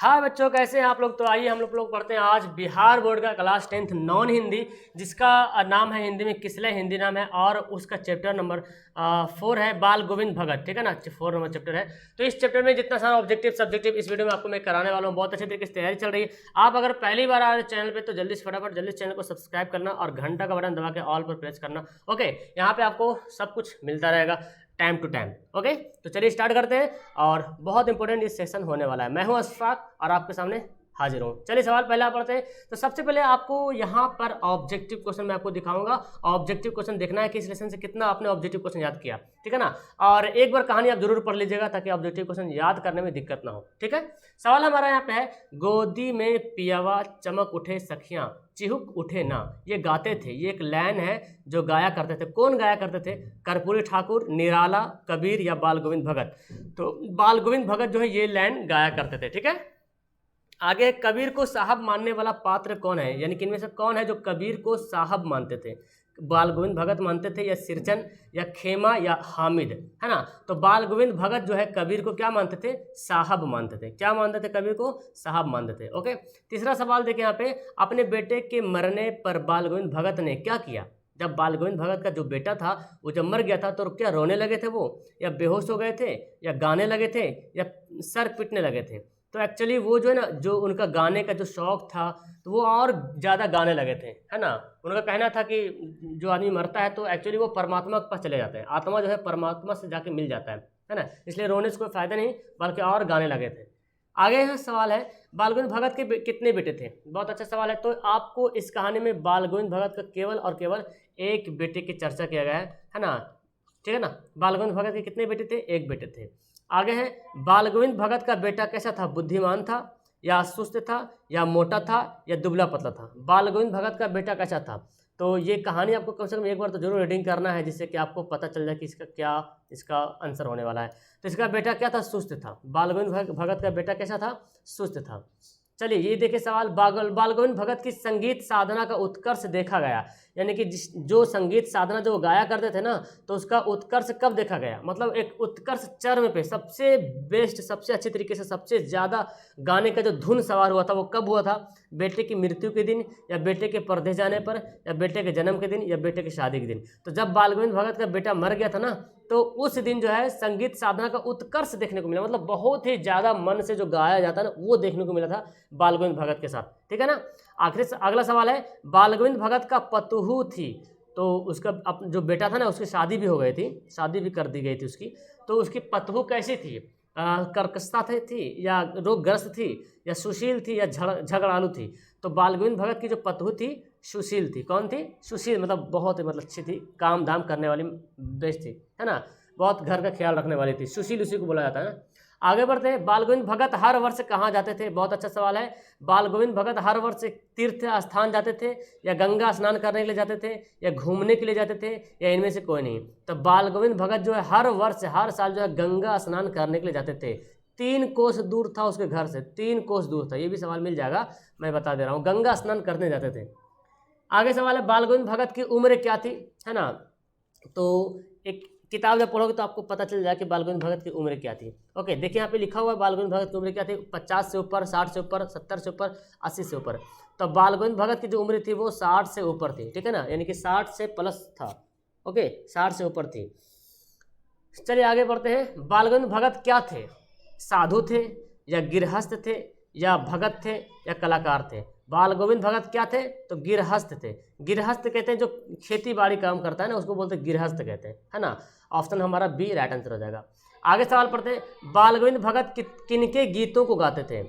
हाँ बच्चों, कैसे हैं आप लोग। तो आइए हम लोग पढ़ते हैं आज बिहार बोर्ड का क्लास 10th नॉन हिंदी, जिसका नाम है हिंदी में किसलय, हिंदी नाम है, और उसका चैप्टर नंबर 4 है बाल गोविंद भगत। ठीक है ना, 4 नंबर चैप्टर है। तो इस चैप्टर में जितना सारा ऑब्जेक्टिव सब्जेक्टिव इस वीडियो में आपको मैं कराने वाला हूँ। बहुत अच्छे तरीके से तैयारी चल रही है। आप अगर पहली बार आ रहे चैनल पर तो जल्दी से फटाफट जल्दी चैनल को सब्सक्राइब करना और घंटा का बटन दबा के ऑल पर प्रेस करना। ओके, यहाँ पे आपको सब कुछ मिलता रहेगा टाइम टू टाइम। ओके, तो चलिए स्टार्ट करते हैं। और बहुत इंपॉर्टेंट ये सेशन होने वाला है। मैं हूं अशफाक और आपके सामने हाजिर हूं। चलिए सवाल पहले आप पढ़ते हैं। तो सबसे पहले आपको यहाँ पर ऑब्जेक्टिव क्वेश्चन मैं आपको दिखाऊंगा। ऑब्जेक्टिव क्वेश्चन देखना है कि इस लेसन से कितना आपने ऑब्जेक्टिव क्वेश्चन याद किया। ठीक है ना, और एक बार कहानी आप जरूर पढ़ लीजिएगा ताकि ऑब्जेक्टिव क्वेश्चन याद करने में दिक्कत ना हो। ठीक है, सवाल हमारा यहाँ पे है, गोदी में पियावा चमक उठे सखियां चिहुक उठे ना। ये गाते थे, ये एक लाइन है जो गाया करते थे। कौन गाया करते थे? कर्पूरी ठाकुर, निराला, कबीर या बाल गोविंद भगत। तो बाल गोविंद भगत जो है ये लाइन गाया करते थे। ठीक है, आगे कबीर को साहब मानने वाला पात्र कौन है, यानी कि इनमें से कौन है जो कबीर को साहब मानते थे? बाल गोविंद भगत मानते थे, या सिरचन, या खेमा, या हामिद, है ना। तो बाल गोविंद भगत जो है कबीर को क्या मानते थे? साहब मानते थे। क्या मानते थे? कबीर को साहब मानते थे। ओके, तीसरा सवाल देखिए यहाँ पे, अपने बेटे के मरने पर बाल गोविंद भगत ने क्या किया? जब बाल गोविंद भगत का जो बेटा था वो जब मर गया था तो क्या रोने लगे थे वो, या बेहोश हो गए थे, या गाने लगे थे, या सर पीटने लगे थे? तो एक्चुअली वो जो है ना, जो उनका गाने का जो शौक था तो वो और ज़्यादा गाने लगे थे, है ना। उनका कहना था कि जो आदमी मरता है तो एक्चुअली वो परमात्मा के पास चले जाते हैं, आत्मा जो है परमात्मा से जाके मिल जाता है ना। इसलिए रोने से कोई फायदा नहीं, बल्कि और गाने लगे थे। आगे यहाँ सवाल है, बाल गोविंद भगत के कितने बेटे थे? बहुत अच्छा सवाल है। तो आपको इस कहानी में बाल गोविंद भगत का केवल और केवल एक बेटे की चर्चा किया गया है ना। ठीक है ना, बाल गोविंद भगत के कितने बेटे थे? एक बेटे थे। आगे है, बाल गोविंद भगत का बेटा कैसा था? बुद्धिमान था, या सुस्त था, या मोटा था, या दुबला पतला था? बाल गोविंद भगत का बेटा कैसा था? तो ये कहानी आपको कम से कम एक बार तो जरूर रीडिंग करना है, जिससे कि आपको पता चल जाए कि इसका आंसर होने वाला है। तो इसका बेटा क्या था? सुस्त था। बाल गोविंद भगत का बेटा कैसा था? सुस्त था। चलिए ये देखिए सवाल, बाल गोविंद भगत की संगीत साधना का उत्कर्ष देखा गया, यानी कि जो संगीत साधना जो गाया करते थे ना, तो उसका उत्कर्ष कब देखा गया? मतलब एक उत्कर्ष चरम पे, सबसे बेस्ट, सबसे अच्छे तरीके से, सबसे ज़्यादा गाने का जो धुन सवार हुआ था वो कब हुआ था? बेटे की मृत्यु के दिन, या बेटे के परदेश जाने पर, या बेटे के जन्म के दिन, या बेटे की शादी के दिन? तो जब बाल गोविंद भगत का बेटा मर गया था ना, तो उस दिन जो है संगीत साधना का उत्कर्ष देखने को मिला। मतलब बहुत ही ज़्यादा मन से जो गाया जाता है ना, वो देखने को मिला था बाल गोविंद भगत के साथ। ठीक है ना। आखिरी अगला सवाल है, बाल गोविंद भगत का पतोहू थी, तो उसका जो बेटा था ना उसकी शादी भी हो गई थी, शादी भी कर दी गई थी उसकी। तो उसकी पतोहू कैसी थी? कर्कशता थी, या रोगग्रस्त थी, या सुशील थी, या झगड़ालू थी? तो बाल गोविंद भगत की जो पतोहू थी सुशील थी। कौन थी? सुशील, मतलब बहुत मतलब अच्छी थी, काम धाम करने वाली बेस्ट थी, है ना। बहुत घर का ख्याल रखने वाली थी, सुशील उसी को बोला जाता है ना। आगे बढ़ते हैं, बाल गोविंद भगत हर वर्ष कहाँ जाते थे? बहुत अच्छा सवाल है। बाल गोविंद भगत हर वर्ष तीर्थ स्थान जाते थे, या गंगा स्नान करने के लिए जाते थे, या घूमने के लिए जाते थे, या इनमें से कोई नहीं? तो बाल गोविंद भगत जो है हर वर्ष हर साल जो है गंगा स्नान करने के लिए जाते थे। 3 कोस दूर था उसके घर से, 3 कोस दूर था। ये भी सवाल मिल जाएगा, मैं बता दे रहा हूँ, गंगा स्नान करने जाते थे। आगे सवाल है, बाल गोविंद भगत की उम्र क्या थी, है ना। तो एक किताब जब पढ़ोगे तो आपको पता चल जाए कि बाल गोविंद भगत की उम्र क्या थी। ओके, देखिए यहाँ पे लिखा हुआ है बाल गोविंद भगत की उम्र क्या थी। 50 से ऊपर, 60 से ऊपर, 70 से ऊपर, 80 से ऊपर। तो बाल गोविंद भगत की जो उम्र थी वो 60 से ऊपर थी। ठीक है ना, यानी कि 60 से प्लस था। ओके, 60 से ऊपर थी। चलिए आगे बढ़ते हैं, बाल गोविंद भगत क्या थे? साधु थे, या गृहस्थ थे, या भगत थे, या कलाकार थे? बाल गोविंद भगत क्या थे? तो गृहस्थ थे। गृहस्थ कहते हैं जो खेती बाड़ी काम करता है ना, उसको बोलते हैं गृहस्थ कहते हैं, है ना। ऑप्शन हमारा बी राइट आंसर हो जाएगा। आगे सवाल पढ़ते हैं, बाल गोविंद भगत किनके गीतों को गाते थे?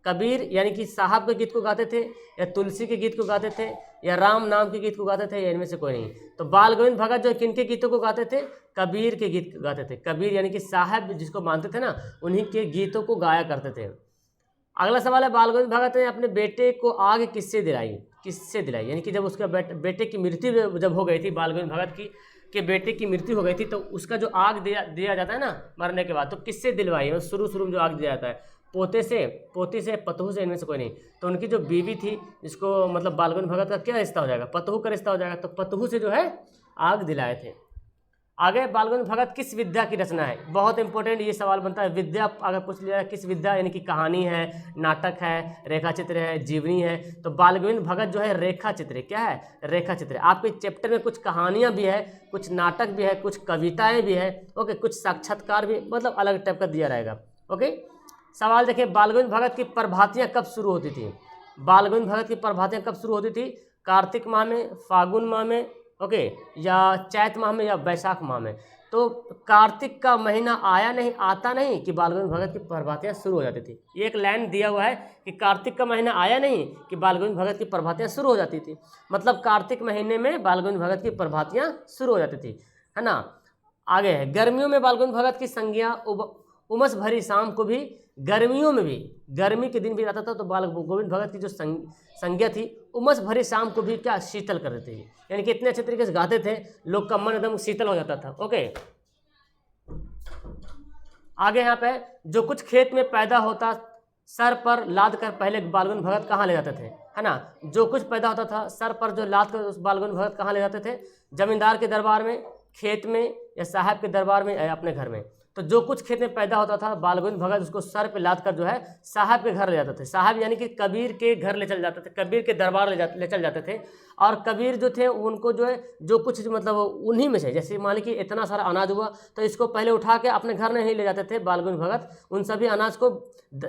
कबीर यानी कि साहब के गीत को गाते थे, या तुलसी के गीत को गाते थे, या राम नाम के गीत को गाते थे, या इनमें से कोई नहीं? तो बाल गोविंद भगत जो किनके गीतों को गाते थे? कबीर के गीत गाते थे। कबीर यानी कि साहब जिसको मानते थे ना, उन्हीं के गीतों को गाया करते थे। अगला सवाल है, बाल गोविंद भगत ने अपने बेटे को आग किससे दिलाई? किससे दिलाई, यानी कि जब उसका बेटे की मृत्यु जब हो गई थी, बाल गोविंद भगत के बेटे की मृत्यु हो गई थी, तो उसका जो आग दिया जाता है ना मरने के बाद, तो किससे दिलवाई? मतलब शुरू में जो आग दिया जाता है, पोते से, पोती से, पतोहू से, इनमें से कोई नहीं? तो उनकी जो बीवी थी, जिसको मतलब बाल गोविंद भगत का क्या रिश्ता हो जाएगा? पतोहू का रिश्ता हो जाएगा। तो पतोहू से जो है आग दिलाए थे। आगे बाल गोविंद भगत किस विद्या की रचना है, बहुत इंपॉर्टेंट ये सवाल बनता है। विद्या अगर पूछ लिया किस विद्या, यानी कि कहानी है, नाटक है, रेखा चित्र है, जीवनी है। तो बाल गोविंद भगत जो है रेखा चित्र, क्या है, रेखा चित्र। आपके चैप्टर में कुछ कहानियाँ भी है, कुछ नाटक भी है, कुछ कविताएँ भी है, ओके, कुछ साक्षात्कार भी, मतलब अलग टाइप का दिया रहेगा। ओके, सवाल देखिए, बाल गोविंद भगत की प्रभातियाँ कब शुरू होती थी। बाल गोविंद भगत की प्रभातियाँ कब शुरू होती थी, कार्तिक माह में, फागुन माह में, ओके, या चैत माह में, या बैसाख माह में। तो कार्तिक का महीना आता नहीं कि बाल गोविंद भगत की प्रभातियाँ शुरू हो जाती थी। ये एक लाइन दिया हुआ है कि कार्तिक का महीना आया नहीं कि बाल गोविंद भगत की प्रभातियाँ शुरू हो जाती थी, मतलब कार्तिक महीने में बाल गोविंद भगत की प्रभातियाँ शुरू हो जाती थी, है ना। आगे है, गर्मियों में बाल गोविंद भगत की संज्ञा उमस भरी शाम को भी, गर्मियों में भी, गर्मी के दिन भी रहता था तो बाल गोविंद भगत की जो संज्ञा थी उमस भरी शाम को भी क्या, शीतल कर देते थे। यानी कि इतने अच्छे तरीके से गाते थे, लोग का मन एकदम शीतल हो जाता था। ओके, आगे यहाँ पे, जो कुछ खेत में पैदा होता सर पर लाद कर पहले बाल गोविंद भगत कहाँ ले जाते थे, है ना। जो कुछ पैदा होता था सर पर जो लाद कर उस बाल गोविंद भगत कहाँ ले जाते थे, जमींदार के दरबार में, खेत में, या साहब के दरबार में, या अपने घर में। तो जो कुछ खेत में पैदा होता था बाल गोविंद भगत उसको सर पे लाद कर जो है साहब के घर ले जाते थे। साहब यानी कि कबीर के घर ले चल जाते थे, कबीर के दरबार ले चल जाते थे। और कबीर जो थे उनको जो है जो कुछ मतलब उन्हीं में से, जैसे मान लीजिए इतना सारा अनाज हुआ तो इसको पहले उठा के अपने घर नहीं ले जाते थे बाल गोविंद भगत, उन सभी अनाज को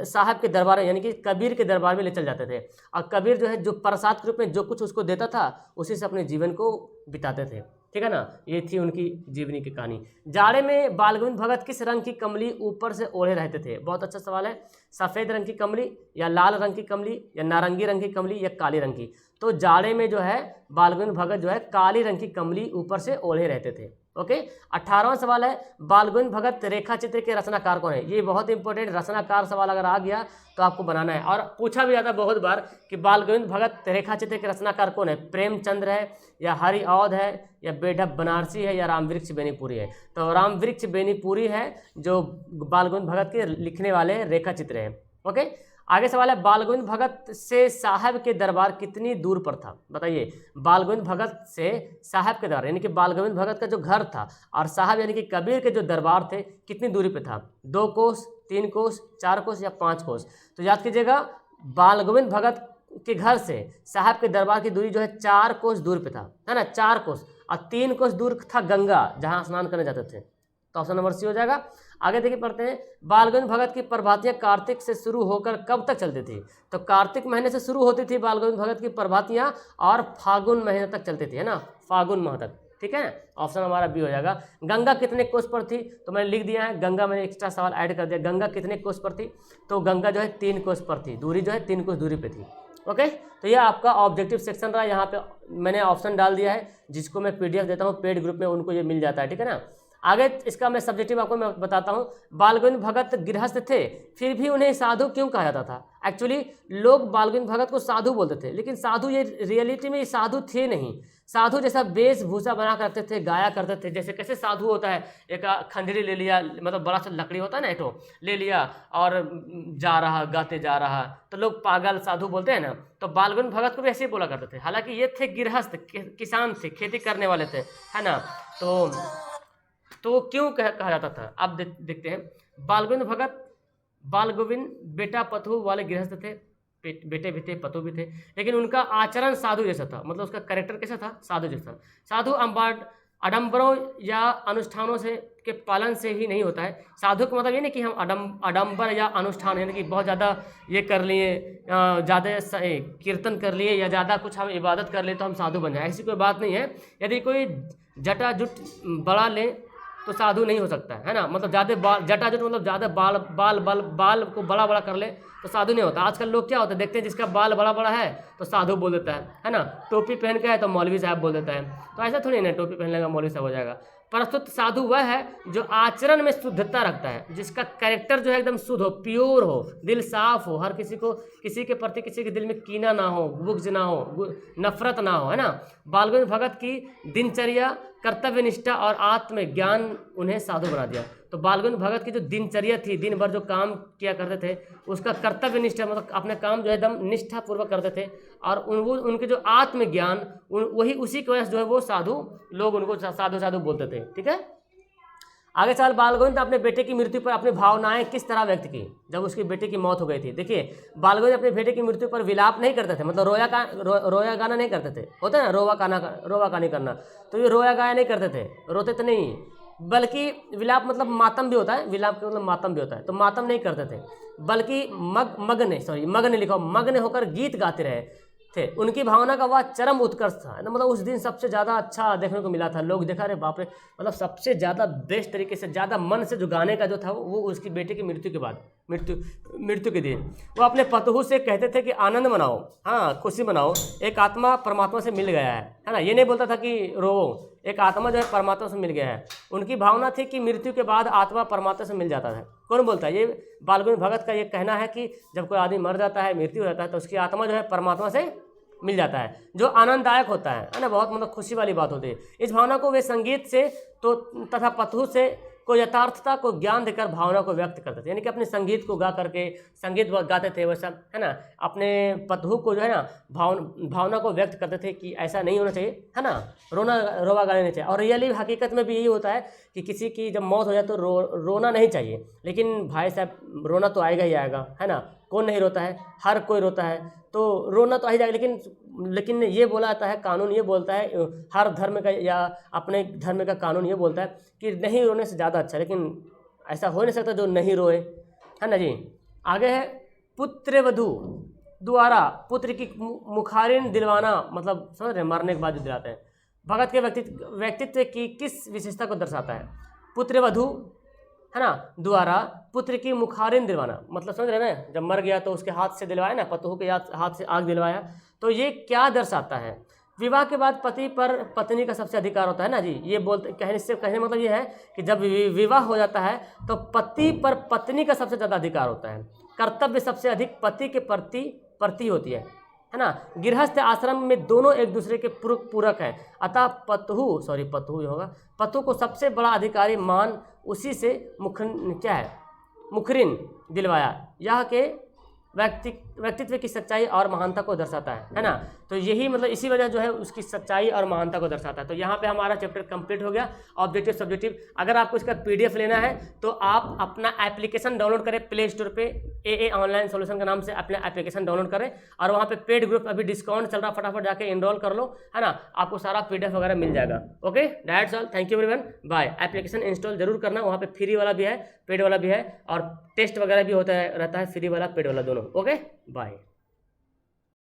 साहब के दरबार यानी कि कबीर के दरबार में ले चल जाते थे। और कबीर जो है जो प्रसाद के रूप में जो कुछ उसको देता था उसी से अपने जीवन को बिताते थे, ठीक है ना। ये थी उनकी जीवनी की कहानी। जाड़े में बाल गोविंद भगत किस रंग की कमली ऊपर से ओढ़े रहते थे, बहुत अच्छा सवाल है। सफ़ेद रंग की कमली, या लाल रंग की कमली, या नारंगी रंग की कमली, या काली रंग की। तो जाड़े में जो है बाल गोविंद भगत जो है काली रंग की कमली ऊपर से ओढ़े रहते थे। ओके, 18वां सवाल है, बाल गोविंद भगत रेखा चित्र के रचनाकार कौन है। ये बहुत इंपॉर्टेंट रचनाकार सवाल अगर आ गया तो आपको बनाना है, और पूछा भी जाता है बहुत बार कि बाल गोविंद भगत रेखा चित्र के रचनाकार कौन है, प्रेमचंद्र है, या हरि औध है, या बेढप बनारसी है, या रामवृक्ष बेनीपुरी है। तो रामवृक्ष बेनीपुरी है जो बाल गोविंद भगत के लिखने वाले रेखा चित्र हैं। ओके, आगे सवाल है, बाल गोविंद भगत से साहब के दरबार कितनी दूर पर था, बताइए। बाल गोविंद भगत से साहब के दरबार यानी कि बाल गोविंद भगत का जो घर था और साहब यानी कि कबीर के जो दरबार थे कितनी दूरी पे था, 2 कोस, 3 कोस, 4 कोस, या 5 कोस। तो याद कीजिएगा, बाल गोविंद भगत के घर से साहब के दरबार की दूरी जो है 4 कोस दूर पे था, है ना, 4 कोस। और 3 कोस दूर था गंगा, जहाँ स्नान करने जाते थे। तो ऑप्शन नंबर सी हो जाएगा। आगे देखिए पढ़ते हैं, बाल गोविंद भगत की प्रभातियाँ कार्तिक से शुरू होकर कब तक चलती थी। तो कार्तिक महीने से शुरू होती थी बाल गोविंद भगत की प्रभातियाँ और फागुन महीने तक चलती थी, है ना, फागुन माह तक, ठीक है। ऑप्शन हमारा बी हो जाएगा। गंगा कितने कोस पर थी, तो मैंने लिख दिया है, गंगा मैंने एक्स्ट्रा सवाल ऐड कर दिया, गंगा कितने कोस पर थी। तो गंगा जो है 3 कोस पर थी, दूरी जो है 3 कोस दूरी पे थी। ओके, तो यह आपका ऑब्जेक्टिव सेक्शन रहा। यहाँ पे मैंने ऑप्शन डाल दिया है, जिसको मैं PDF देता हूँ पेड ग्रुप में, उनको ये मिल जाता है, ठीक है ना। आगे इसका मैं सब्जेक्टिव आपको मैं बताता हूँ। बाल गोविंद भगत गृहस्थ थे, फिर भी उन्हें साधु क्यों कहा जाता था। एक्चुअली लोग बाल गोविंद भगत को साधु बोलते थे, लेकिन साधु ये रियलिटी में साधु थे नहीं। साधु जैसा वेशभूषा बना कर रखते थे, गाया करते थे, जैसे कैसे साधु होता है, एक खंजरी ले लिया, मतलब बड़ा सा लकड़ी होता है ना, एक तो ले लिया और जा रहा, गाते जा रहा, तो लोग पागल साधु बोलते हैं ना। तो बाल गोविंद भगत को भी ऐसे ही बोला करते थे। हालांकि ये थे गृहस्थ, किसान थे, खेती करने वाले थे, है ना। तो क्यों कहा जाता था, अब देखते हैं। बाल गोविंद भगत, बाल गोविंद बेटा पतु वाले गृहस्थ थे, बेटे भी थे, पतु भी थे, लेकिन उनका आचरण साधु जैसा था, मतलब उसका कैरेक्टर कैसा था, साधु जैसा। साधु आडंबरों या अनुष्ठानों से के पालन से ही नहीं होता है। साधु का मतलब ये नहीं कि हम आडंबर या अनुष्ठान यानी कि बहुत ज़्यादा ये कर लिए, ज़्यादा कीर्तन कर लिए, या ज़्यादा कुछ हम इबादत कर लिए तो हम साधु बन जाए, ऐसी कोई बात नहीं है। यदि कोई जटाजुट बड़ा ले तो साधु नहीं हो सकता है ना। मतलब ज़्यादा जटाजुट मतलब ज़्यादा बाल को बड़ा बड़ा कर ले तो साधु नहीं होता। आजकल लोग क्या होता है, देखते हैं जिसका बाल बड़ा बड़ा है तो साधु बोल देता है ना। टोपी पहन के है तो मौलवी साहब बोल देता है। तो ऐसा थोड़ी ना टोपी पहन लेगा मौलवी साहब हो जाएगा। प्रस्तुत साधु वह है जो आचरण में शुद्धता रखता है, जिसका कैरेक्टर जो है एकदम शुद्ध हो, प्योर हो, दिल साफ हो, हर किसी के प्रति किसी के दिल में कीना ना हो, बुग़्ज़ ना हो, नफरत ना हो, है ना। बाल गोविंद भगत की दिनचर्या, कर्तव्य निष्ठा और आत्मज्ञान उन्हें साधु बना दिया। तो बाल गोविंद भगत की जो दिनचर्या थी, दिन भर जो काम किया करते थे, उसका कर्तव्य निष्ठा मतलब अपने काम जो है एकदम निष्ठापूर्वक करते थे, और उनके जो आत्मज्ञान वही उसी की वजह से जो है वो साधु, लोग उनको साधु साधु बोलते थे। ठीक है, आगे चल बाल गोविंद अपने बेटे की मृत्यु पर अपनी भावनाएं किस तरह व्यक्त की जब उसके बेटे की मौत हो गई थी। देखिए बाल गोविंद अपने बेटे की मृत्यु पर विलाप नहीं करते थे, मतलब रोया गाना नहीं करते थे, होता है ना रोवा कहानी करना, तो ये रोया गाया नहीं करते थे, रोते तो नहीं, बल्कि विलाप मतलब मातम भी होता है, विलाप का मतलब मातम भी होता है, तो मातम नहीं करते थे, बल्कि मग्न लिखा मग्न होकर गीत गाते रहे थे। उनकी भावना का वह चरम उत्कर्ष था, मतलब उस दिन सबसे ज़्यादा अच्छा देखने को मिला था। लोग देखा रे बाप रे, मतलब सबसे ज़्यादा बेस्ट तरीके से ज़्यादा मन से जो गाने का जो था वो उसकी बेटे की मृत्यु के बाद मृत्यु के दिन वो अपने पतहू से कहते थे कि आनंद मनाओ, हाँ खुशी मनाओ, एक आत्मा परमात्मा से मिल गया है ना। ये नहीं बोलता था कि रोवो, एक आत्मा जो है परमात्मा से मिल गया है। उनकी भावना थी कि मृत्यु के बाद आत्मा परमात्मा से मिल जाता है। कौन बोलता है? ये बाल गोविंद भगत का ये कहना है कि जब कोई आदमी मर जाता है, मृत्यु हो जाता है, तो उसकी आत्मा जो है परमात्मा से मिल जाता है, जो आनंददायक होता है ना, बहुत मतलब खुशी वाली बात होती है। इस भावना को वे संगीत से तो तथा पतहू से को यथार्थता को ज्ञान देकर भावना को व्यक्त करते थे, यानी कि अपने संगीत को गा करके संगीत गाते थे वैसा, है ना, अपने पतहू को जो है ना भावना को व्यक्त करते थे कि ऐसा नहीं होना चाहिए, है ना, रोवा गाना नहीं चाहिए। और रियली हकीकत में भी यही होता है कि किसी की जब मौत हो जाए तो रोना नहीं चाहिए, लेकिन भाई साहब रोना तो आएगा ही आएगा, है ना, कौन नहीं रोता है, हर कोई रोता है, तो रोना तो आ ही जाएगा। लेकिन ये बोला जाता है, कानून ये बोलता है, हर धर्म का या अपने धर्म का कानून ये बोलता है कि नहीं रोने से ज़्यादा अच्छा, लेकिन ऐसा हो नहीं सकता जो नहीं रोए, है ना जी। आगे है पुत्रवधू द्वारा पुत्र की मुखारिन दिलवाना, मतलब समझ रहे, मरने के बाद जो दिलाते हैं। भगत के व्यक्तित्व की किस विशेषता को दर्शाता है? पुत्रवधू, है ना, द्वारा पुत्र की मुखारिन दिलवाना, मतलब समझ रहे ना, जब मर गया तो उसके हाथ से दिलवाया ना, पतहू के हाथ से आग दिलवाया, तो ये क्या दर्शाता है? विवाह के बाद पति पर पत्नी का सबसे अधिकार होता है ना जी। ये कहने मतलब ये है कि जब विवाह हो जाता है तो पति पर पत्नी का सबसे ज़्यादा अधिकार होता है, कर्तव्य सबसे अधिक पति के प्रति होती है ना। गृहस्थ आश्रम में दोनों एक दूसरे के पूरक हैं, अतः पतहू को सबसे बड़ा अधिकारी मान उसी से मुखरिन दिलवाया, यह के व्यक्तित्व की सच्चाई और महानता को दर्शाता है ना। तो यही मतलब इसी वजह जो है उसकी सच्चाई और महानता को दर्शाता है। तो यहाँ पे हमारा चैप्टर कंप्लीट हो गया, ऑब्जेक्टिव सब्जेक्टिव। अगर आपको इसका पीडीएफ लेना है तो आप अपना एप्लीकेशन डाउनलोड करें प्ले स्टोर पे, AA ऑनलाइन सोल्यूशन के नाम से अपना एप्लीकेशन डाउनलोड करें, और वहाँ पे पेड ग्रुप अभी डिस्काउंट चल रहा, फटाफट जाके इनरोल कर लो, है ना, आपको सारा पीडीएफ वगैरह मिल जाएगा। Okay, that's all, thank you everyone, bye. Application install जरूर करना, वहाँ पे फ्री वाला भी है, पेड वाला भी है, और टेस्ट वगैरह भी रहता है, फ्री वाला पेड वाला दोनों। Okay, bye.